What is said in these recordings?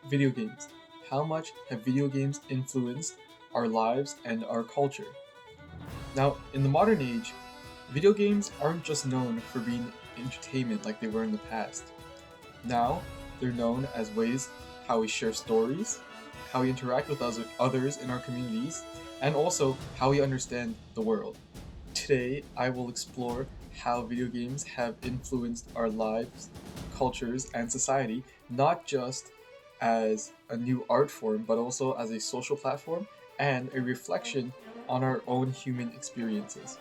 video games. How much have video games influenced our lives and our culture? Now, in the modern age, video games aren't just known for being entertainment like they were in the past. Now, they're known as ways how we share stories, how we interact with others in our communities, and also how we understand the world. Today, I will explore how video games have influenced our lives, cultures, and society, not just as a new art form, but also as a social platform and a reflection on our own human experiences.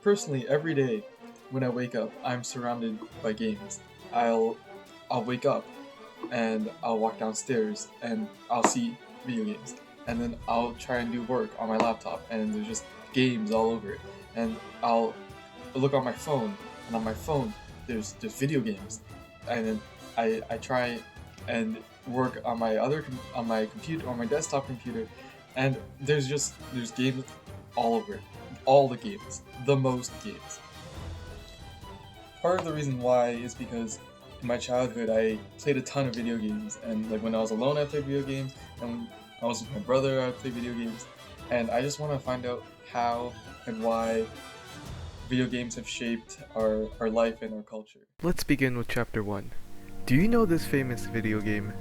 Personally, every day when I wake up, I'm surrounded by games. I'll I'll wake up and I'll walk downstairs and I'll see video games. And then I'll try and do work on my laptop and there's just games all over it. And I'll look on my phone and on my phone there's video games. And then I try and work on my on my computer, on my desktop computer, and there's games all over it. All the games. The most games. Part of the reason why is because in my childhood I played a ton of video games, and like when I was alone I played video games, and when I was with my brother I played video games, and I just want to find out how and why video games have shaped our life and our culture. Let's begin with chapter 1. Do you know this famous video game?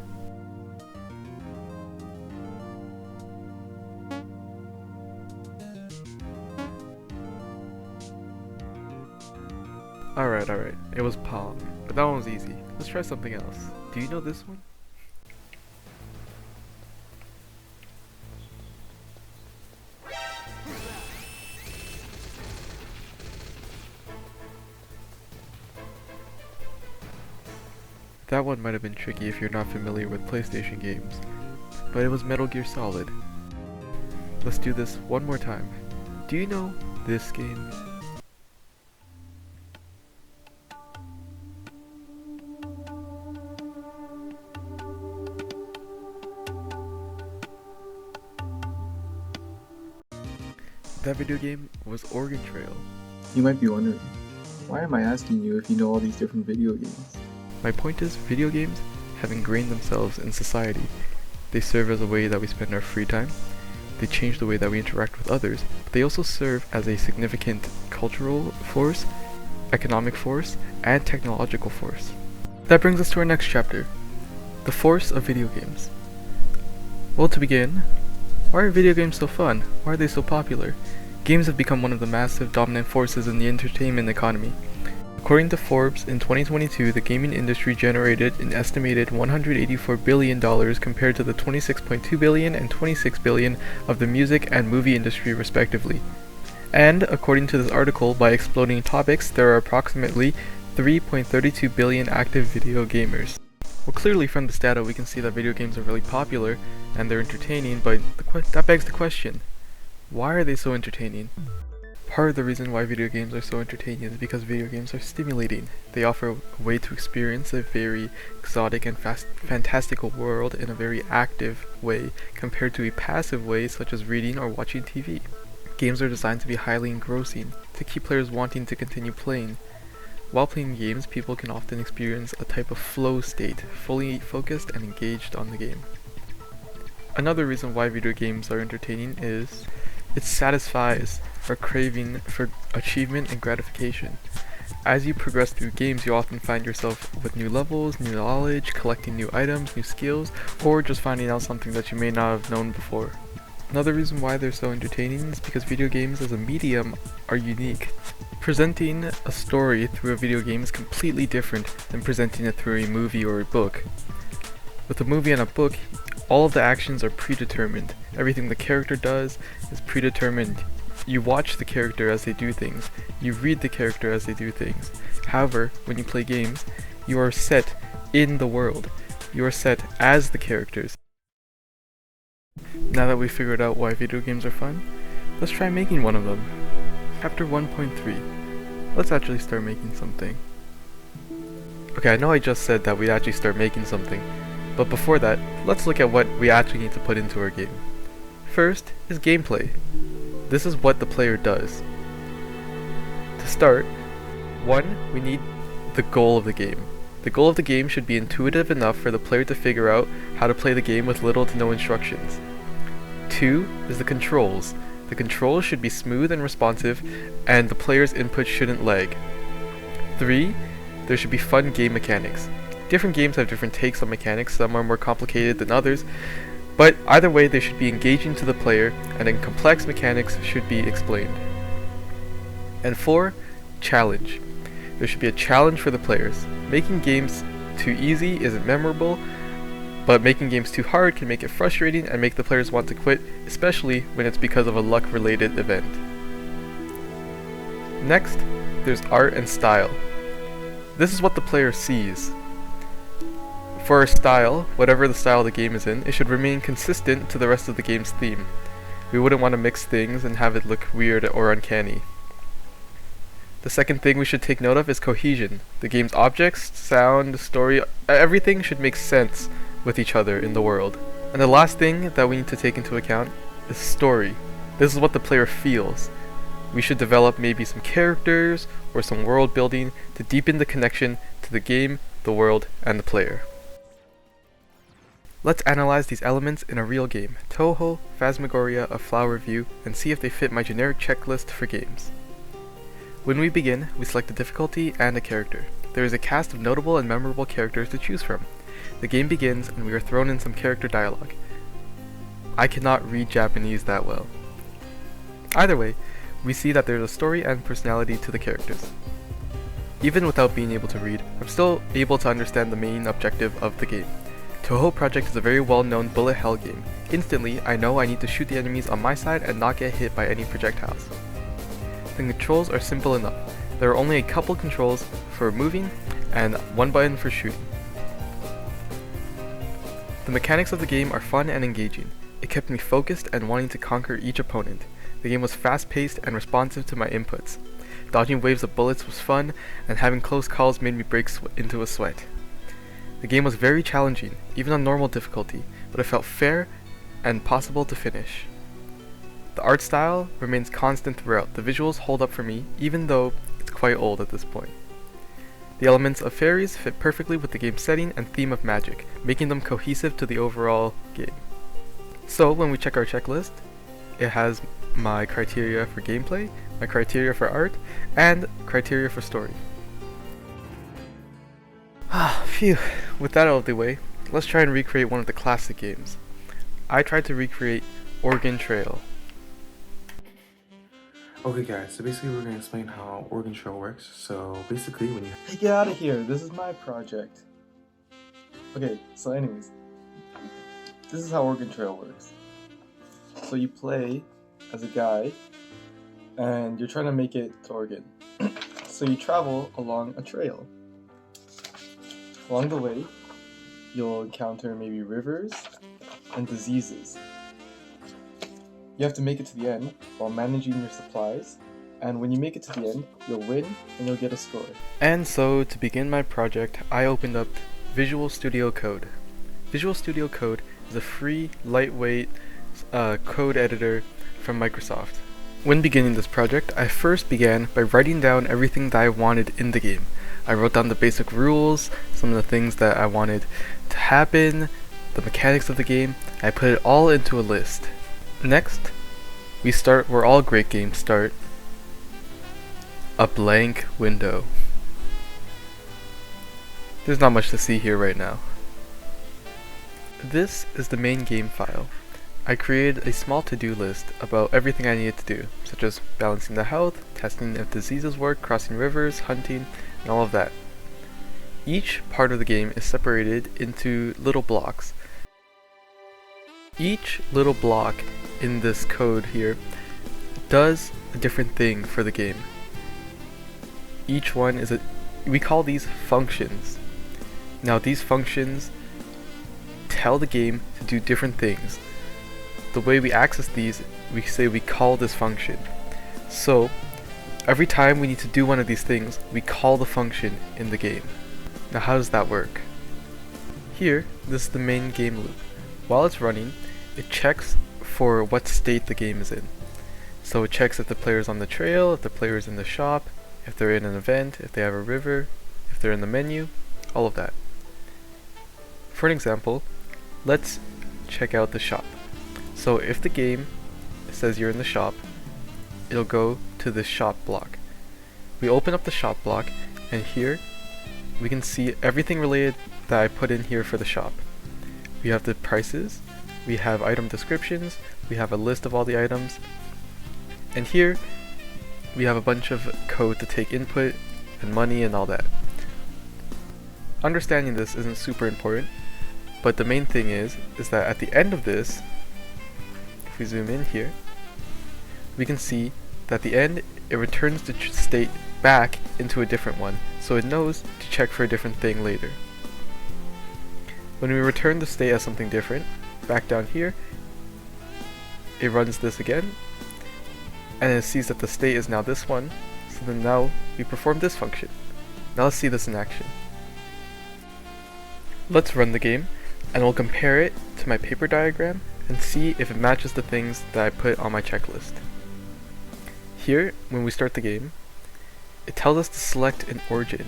Alright, it was Pong, but that one was easy. Let's try something else. Do you know this one? That one might have been tricky if you're not familiar with PlayStation games, but it was Metal Gear Solid. Let's do this one more time. Do you know this game? That video game was Oregon Trail. You might be wondering, why am I asking you if you know all these different video games? My point is, video games have ingrained themselves in society. They serve as a way that we spend our free time, they change the way that we interact with others, but they also serve as a significant cultural force, economic force, and technological force. That brings us to our next chapter, the force of video games. Well, to begin, why are video games so fun? Why are they so popular? Games have become one of the massive dominant forces in the entertainment economy. According to Forbes, in 2022, the gaming industry generated an estimated $184 billion compared to the $26.2 billion and $26 billion of the music and movie industry respectively. And, according to this article, by exploding topics, there are approximately 3.32 billion active video gamers. Well, clearly from this data we can see that video games are really popular and they're entertaining, but that begs the question, why are they so entertaining? Part of the reason why video games are so entertaining is because video games are stimulating. They offer a way to experience a very exotic and fantastical world in a very active way compared to a passive way such as reading or watching TV. Games are designed to be highly engrossing, to keep players wanting to continue playing. While playing games, people can often experience a type of flow state, fully focused and engaged on the game. Another reason why video games are entertaining is it satisfies our craving for achievement and gratification. As you progress through games, you often find yourself with new levels, new knowledge, collecting new items, new skills, or just finding out something that you may not have known before. Another reason why they're so entertaining is because video games as a medium are unique. Presenting a story through a video game is completely different than presenting it through a movie or a book. With a movie and a book, all of the actions are predetermined. Everything the character does is predetermined. You watch the character as they do things. You read the character as they do things. However, when you play games, you are set in the world. You are set as the characters. Now that we've figured out why video games are fun, let's try making one of them. Chapter 1.3. Let's actually start making something. Okay, I know I just said that we'd actually start making something, but before that, let's look at what we actually need to put into our game. First is gameplay. This is what the player does. To start, 1, we need the goal of the game. The goal of the game should be intuitive enough for the player to figure out how to play the game with little to no instructions. 2 is the controls. The controls should be smooth and responsive, and the player's input shouldn't lag. 3, there should be fun game mechanics. Different games have different takes on mechanics, some are more complicated than others, but either way they should be engaging to the player, and then complex mechanics should be explained. And 4, challenge. There should be a challenge for the players. Making games too easy isn't memorable, but making games too hard can make it frustrating and make the players want to quit, especially when it's because of a luck-related event. Next, there's art and style. This is what the player sees. For our style, whatever the style the game is in, it should remain consistent to the rest of the game's theme. We wouldn't want to mix things and have it look weird or uncanny. The second thing we should take note of is cohesion. The game's objects, sound, story, everything should make sense with each other in the world. And the last thing that we need to take into account is story. This is what the player feels. We should develop maybe some characters or some world building to deepen the connection to the game, the world, and the player. Let's analyze these elements in a real game, Touhou, Phasmagoria, A Flower View, and see if they fit my generic checklist for games. When we begin, we select a difficulty and a character. There is a cast of notable and memorable characters to choose from. The game begins and we are thrown in some character dialogue. I cannot read Japanese that well. Either way, we see that there is a story and personality to the characters. Even without being able to read, I'm still able to understand the main objective of the game. Touhou Project is a very well-known bullet hell game. Instantly, I know I need to shoot the enemies on my side and not get hit by any projectiles. The controls are simple enough. There are only a couple controls for moving and one button for shooting. The mechanics of the game are fun and engaging. It kept me focused and wanting to conquer each opponent. The game was fast-paced and responsive to my inputs. Dodging waves of bullets was fun, and having close calls made me break into a sweat. The game was very challenging, even on normal difficulty, but it felt fair and possible to finish. The art style remains constant throughout. The visuals hold up for me, even though it's quite old at this point. The elements of fairies fit perfectly with the game's setting and theme of magic, making them cohesive to the overall game. So when we check our checklist, it has my criteria for gameplay, my criteria for art, and criteria for story. Phew, with that out of the way, let's try and recreate one of the classic games. I tried to recreate Oregon Trail. Okay guys, so basically we're going to explain how Oregon Trail works. So basically when you... Hey, get out of here, this is my project. Okay, so anyways, this is how Oregon Trail works. So you play as a guy, and you're trying to make it to Oregon. So you travel along a trail. Along the way, you'll encounter maybe rivers and diseases. You have to make it to the end while managing your supplies, and when you make it to the end, you'll win and you'll get a score. And so, to begin my project, I opened up Visual Studio Code. Visual Studio Code is a free, lightweight code editor from Microsoft. When beginning this project, I first began by writing down everything that I wanted in the game. I wrote down the basic rules, some of the things that I wanted to happen, the mechanics of the game. I put it all into a list. Next, we start where all great games start. A blank window. There's not much to see here right now. This is the main game file. I created a small to-do list about everything I needed to do, such as balancing the health, testing if diseases work, crossing rivers, hunting, and all of that. Each part of the game is separated into little blocks. Each little block in this code here does a different thing for the game. Each one is we call these functions. Now these functions tell the game to do different things. The way we access these, we say we call this function. So every time we need to do one of these things, we call the function in the game. Now how does that work? Here, this is the main game loop. While it's running, it checks for what state the game is in. So it checks if the player's on the trail, if the player's in the shop, if they're in an event, if they have a river, if they're in the menu, all of that. For an example, let's check out the shop. So if the game says you're in the shop, it'll go to the shop block. We open up the shop block, and here we can see everything related that I put in here for the shop. We have the prices, we have item descriptions, we have a list of all the items, and here we have a bunch of code to take input and money and all that. Understanding this isn't super important, but the main thing is that at the end of this, if we zoom in here, we can see that at the end it returns the state back into a different one, so it knows to check for a different thing later. When we return the state as something different, back down here, it runs this again, and it sees that the state is now this one, so then now we perform this function. Now let's see this in action. Let's run the game, and we'll compare it to my paper diagram and see if it matches the things that I put on my checklist. Here, when we start the game, it tells us to select an origin.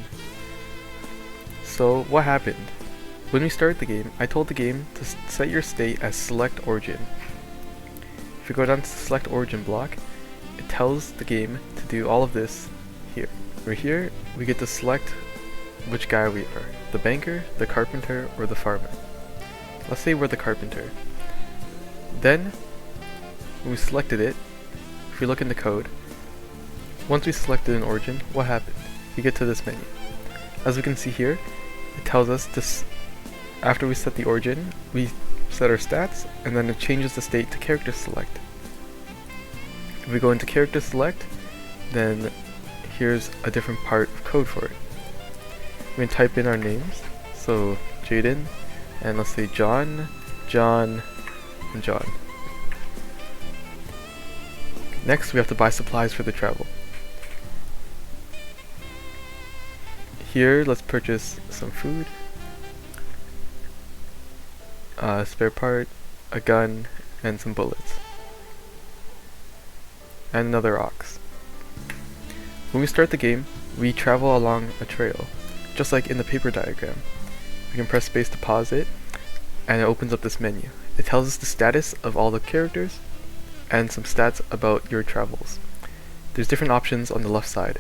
So what happened? When we started the game, I told the game to set your state as select origin. If we go down to the select origin block, it tells the game to do all of this here. Over here, we get to select which guy we are, the banker, the carpenter, or the farmer. Let's say we're the carpenter. Then, when we selected it, if we look in the code, once we selected an origin, what happened? We get to this menu. As we can see here, it tells us to, after we set the origin, we set our stats, and then it changes the state to character select. If we go into character select, then here's a different part of code for it. We can type in our names, so Jayden, and let's say John, John, and John. Next, we have to buy supplies for the travel. Here, let's purchase some food, a spare part, a gun, and some bullets. And another ox. When we start the game, we travel along a trail, just like in the paper diagram. We can press space to pause it, and it opens up this menu. It tells us the status of all the characters, and some stats about your travels. There's different options on the left side.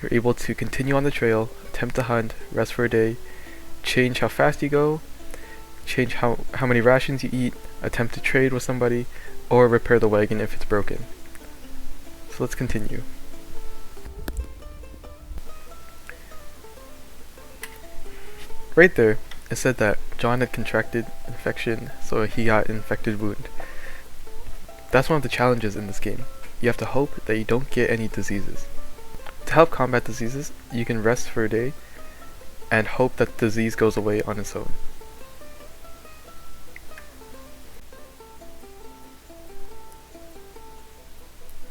You're able to continue on the trail, attempt to hunt, rest for a day, change how fast you go, change how many rations you eat, attempt to trade with somebody, or repair the wagon if it's broken. So let's continue. Right there, it said that John had contracted infection, so he got an infected wound. That's one of the challenges in this game. You have to hope that you don't get any diseases. To help combat diseases, you can rest for a day and hope that the disease goes away on its own.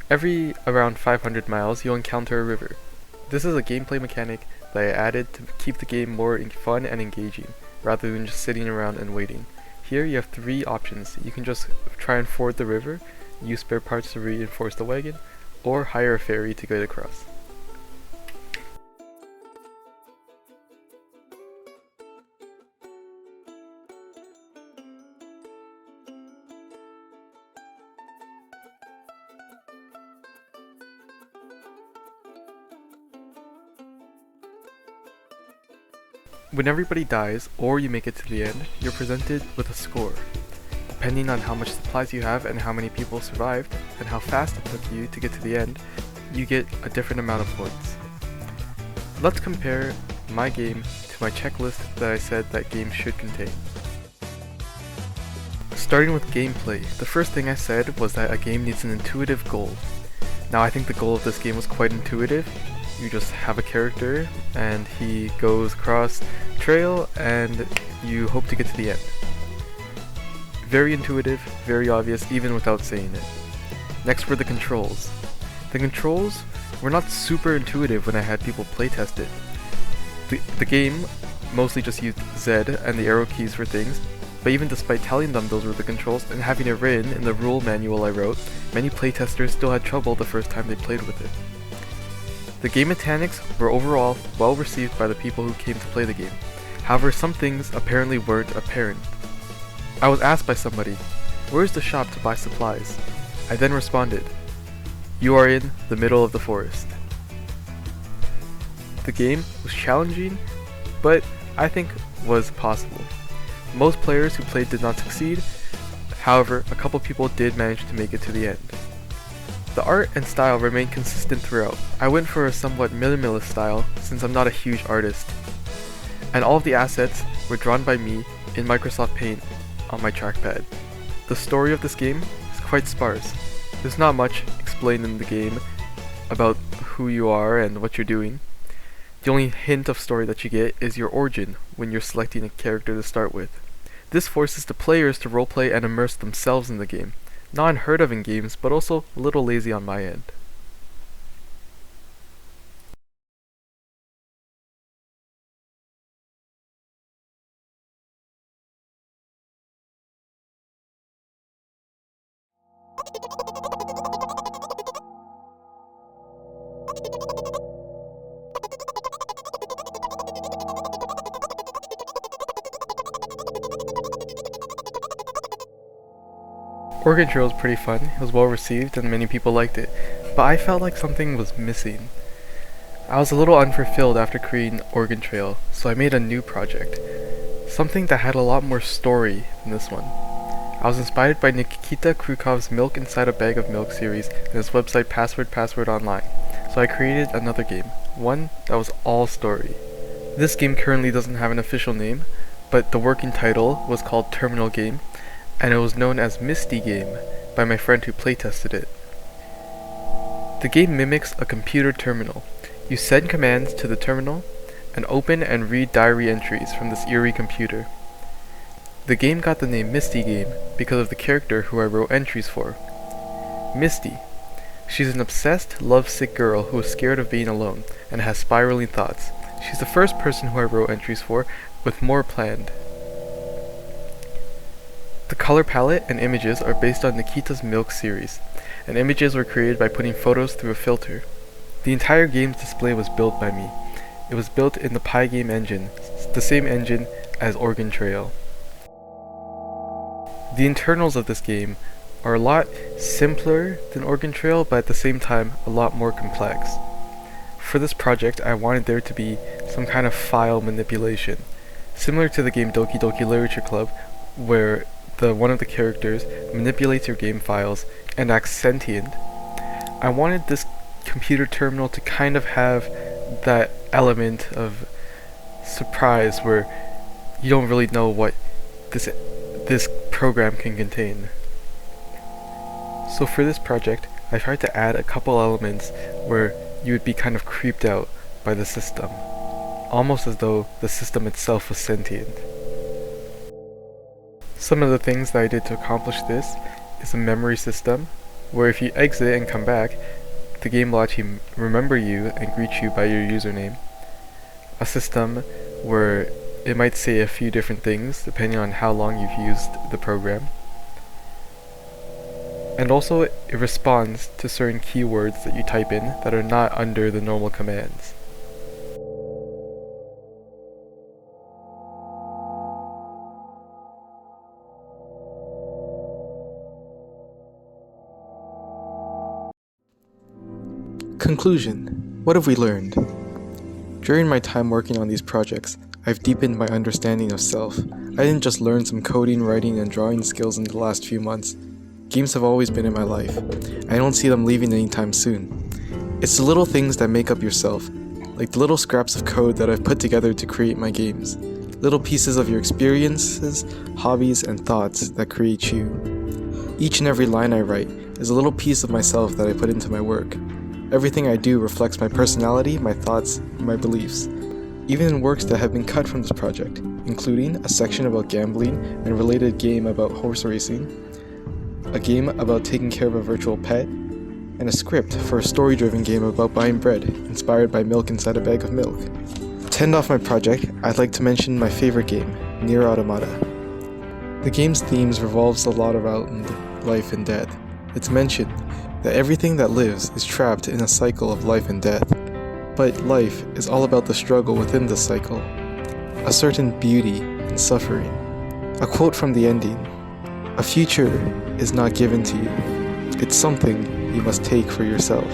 Every around 500 miles, you'll encounter a river. This is a gameplay mechanic that I added to keep the game more fun and engaging, rather than just sitting around and waiting. Here you have 3 options. You can just try and ford the river, use spare parts to reinforce the wagon, or hire a ferry to get across. When everybody dies, or you make it to the end, you're presented with a score. Depending on how much supplies you have and how many people survived, and how fast it took you to get to the end, you get a different amount of points. Let's compare my game to my checklist that I said that games should contain. Starting with gameplay, the first thing I said was that a game needs an intuitive goal. Now I think the goal of this game was quite intuitive. You just have a character and he goes across trail and you hope to get to the end. Very intuitive, very obvious even without saying it. Next were the controls. The controls were not super intuitive when I had people playtest it. The game mostly just used Z and the arrow keys for things, but even despite telling them those were the controls and having it written in the rule manual I wrote, many playtesters still had trouble the first time they played with it. The game mechanics were overall well received by the people who came to play the game. However, some things apparently weren't apparent. I was asked by somebody, "Where's the shop to buy supplies?" I then responded, "You are in the middle of the forest." The game was challenging, but I think was possible. Most players who played did not succeed, however, a couple people did manage to make it to the end. The art and style remained consistent throughout. I went for a somewhat minimalist style since I'm not a huge artist, and all of the assets were drawn by me in Microsoft Paint on my trackpad. The story of this game is quite sparse. There's not much explained in the game about who you are and what you're doing. The only hint of story that you get is your origin when you're selecting a character to start with. This forces the players to roleplay and immerse themselves in the game. Not unheard of in games, but also a little lazy on my end. Oregon Trail was pretty fun, it was well received and many people liked it, but I felt like something was missing. I was a little unfulfilled after creating Oregon Trail, so I made a new project. Something that had a lot more story than this one. I was inspired by Nikita Krukhov's Milk Inside a Bag of Milk series and his website Password Online, so I created another game, one that was all story. This game currently doesn't have an official name, but the working title was called Terminal Game, and it was known as Misty Game by my friend who playtested it. The game mimics a computer terminal. You send commands to the terminal and open and read diary entries from this eerie computer. The game got the name Misty Game because of the character who I wrote entries for. Misty. She's an obsessed, lovesick girl who is scared of being alone and has spiraling thoughts. She's the first person who I wrote entries for, with more planned. The color palette and images are based on Nikita's Milk series, and images were created by putting photos through a filter. The entire game's display was built by me. It was built in the Pygame engine, the same engine as Oregon Trail. The internals of this game are a lot simpler than Oregon Trail, but at the same time a lot more complex. For this project, I wanted there to be some kind of file manipulation, similar to the game Doki Doki Literature Club, where one of the characters manipulates your game files and acts sentient. I wanted this computer terminal to kind of have that element of surprise where you don't really know what this program can contain. So for this project, I tried to add a couple elements where you would be kind of creeped out by the system, almost as though the system itself was sentient. Some of the things that I did to accomplish this is a memory system, where if you exit and come back, the game will actually remember you and greet you by your username. A system where it might say a few different things depending on how long you've used the program. And also it responds to certain keywords that you type in that are not under the normal commands. Conclusion. What have we learned? During my time working on these projects, I've deepened my understanding of self. I didn't just learn some coding, writing, and drawing skills in the last few months. Games have always been in my life. I don't see them leaving anytime soon. It's the little things that make up yourself, like the little scraps of code that I've put together to create my games. Little pieces of your experiences, hobbies, and thoughts that create you. Each and every line I write is a little piece of myself that I put into my work. Everything I do reflects my personality, my thoughts, and my beliefs. Even in works that have been cut from this project, including a section about gambling and related game about horse racing, a game about taking care of a virtual pet, and a script for a story-driven game about buying bread, inspired by milk inside a bag of milk. To end off my project, I'd like to mention my favorite game, Nier Automata. The game's themes revolves a lot around life and death. It's mentioned that everything that lives is trapped in a cycle of life and death, but life is all about the struggle within the cycle. a certain beauty in suffering. A quote from the ending: "A future is not given to you. It's something you must take for yourself."